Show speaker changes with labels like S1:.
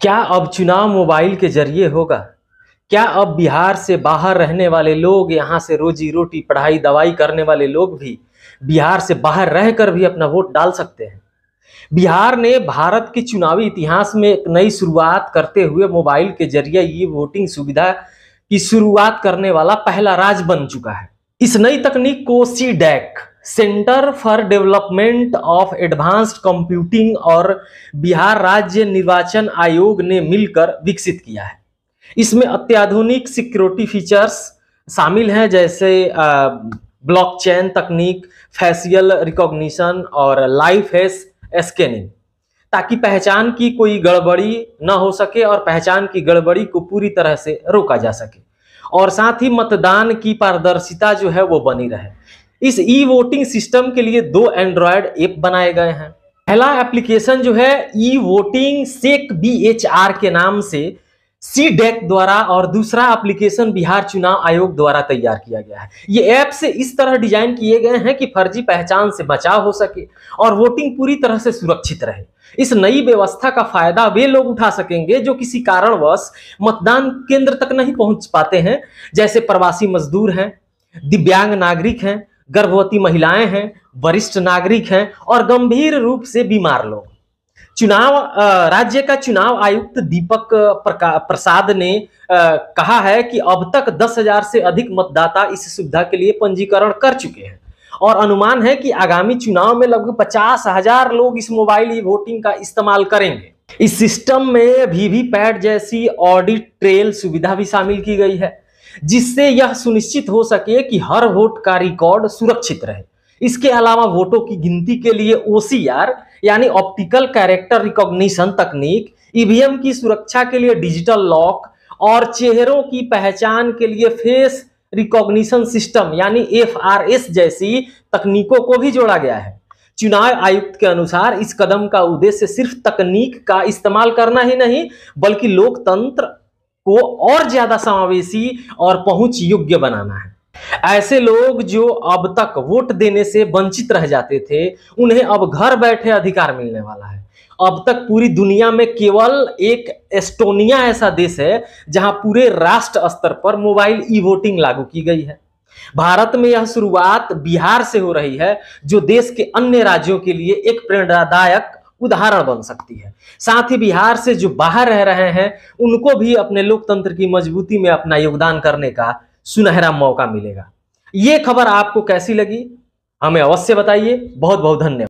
S1: क्या अब चुनाव मोबाइल के जरिए होगा? क्या अब बिहार से बाहर रहने वाले लोग, यहाँ से रोजी रोटी पढ़ाई दवाई करने वाले लोग भी बिहार से बाहर रहकर भी अपना वोट डाल सकते हैं? बिहार ने भारत के चुनावी इतिहास में एक नई शुरुआत करते हुए मोबाइल के जरिए ये वोटिंग सुविधा की शुरुआत करने वाला पहला राज्य बन चुका है। इस नई तकनीक को CDAC, centre for development of advanced computing और बिहार राज्य निर्वाचन आयोग ने मिलकर विकसित किया है। इसमें अत्याधुनिक सिक्योरिटी फीचर्स शामिल हैं, जैसे ब्लॉकचेन तकनीक, फेशियल रिकॉग्निशन और लाइव फेस स्कैनिंग, ताकि पहचान की कोई गड़बड़ी न हो सके और पहचान की गड़बड़ी को पूरी तरह से रोका जा सके, और साथ ही मतदान की पारदर्शिता जो है वो बनी रहे। इस ई वोटिंग सिस्टम के लिए 2 एंड्रॉयड ऐप बनाए गए हैं। पहला एप्लीकेशन जो है ई वोटिंग सेक BHR के नाम से सीडैक द्वारा, और दूसरा एप्लीकेशन बिहार चुनाव आयोग द्वारा तैयार किया गया है। ये ऐप से इस तरह डिजाइन किए गए हैं कि फर्जी पहचान से बचाव हो सके और वोटिंग पूरी तरह से सुरक्षित रहे। इस नई व्यवस्था का फायदा वे लोग उठा सकेंगे जो किसी कारणवश मतदान केंद्र तक नहीं पहुंच पाते हैं, जैसे प्रवासी मजदूर हैं, दिव्यांग नागरिक हैं, गर्भवती महिलाएं हैं, वरिष्ठ नागरिक हैं और गंभीर रूप से बीमार लोग। राज्य का चुनाव आयुक्त दीपक प्रसाद ने कहा है कि अब तक 10,000 से अधिक मतदाता इस सुविधा के लिए पंजीकरण कर चुके हैं और अनुमान है कि आगामी चुनाव में लगभग 50,000 लोग इस मोबाइल वोटिंग का इस्तेमाल करेंगे। इस सिस्टम में वीवीपैट जैसी ऑडिट ट्रेल सुविधा भी शामिल की गई है, जिससे यह सुनिश्चित हो सके कि हर वोट का रिकॉर्ड सुरक्षित रहे। इसके अलावा वोटों की गिनती के लिए OCR यानी ऑप्टिकल कैरेक्टर रिकॉग्निशन तकनीक, ईवीएम की सुरक्षा के लिए डिजिटल लॉक और चेहरों की पहचान के लिए फेस रिकॉग्निशन सिस्टम यानी FRS जैसी तकनीकों को भी जोड़ा गया है। चुनाव आयुक्त के अनुसार इस कदम का उद्देश्य सिर्फ तकनीक का इस्तेमाल करना ही नहीं, बल्कि लोकतंत्र को और ज्यादा समावेशी और पहुंच योग्य बनाना है। ऐसे लोग जो अब तक वोट देने से वंचित रह जाते थे, उन्हें अब घर बैठे अधिकार मिलने वाला है। अब तक पूरी दुनिया में केवल एक एस्टोनिया ऐसा देश है जहां पूरे राष्ट्र स्तर पर मोबाइल ई वोटिंग लागू की गई है। भारत में यह शुरुआत बिहार से हो रही है, जो देश के अन्य राज्यों के लिए एक प्रेरणादायक उदाहरण बन सकती है। साथ ही बिहार से जो बाहर रह रहे हैं, उनको भी अपने लोकतंत्र की मजबूती में अपना योगदान करने का सुनहरा मौका मिलेगा। ये खबर आपको कैसी लगी, हमें अवश्य बताइए। बहुत बहुत धन्यवाद।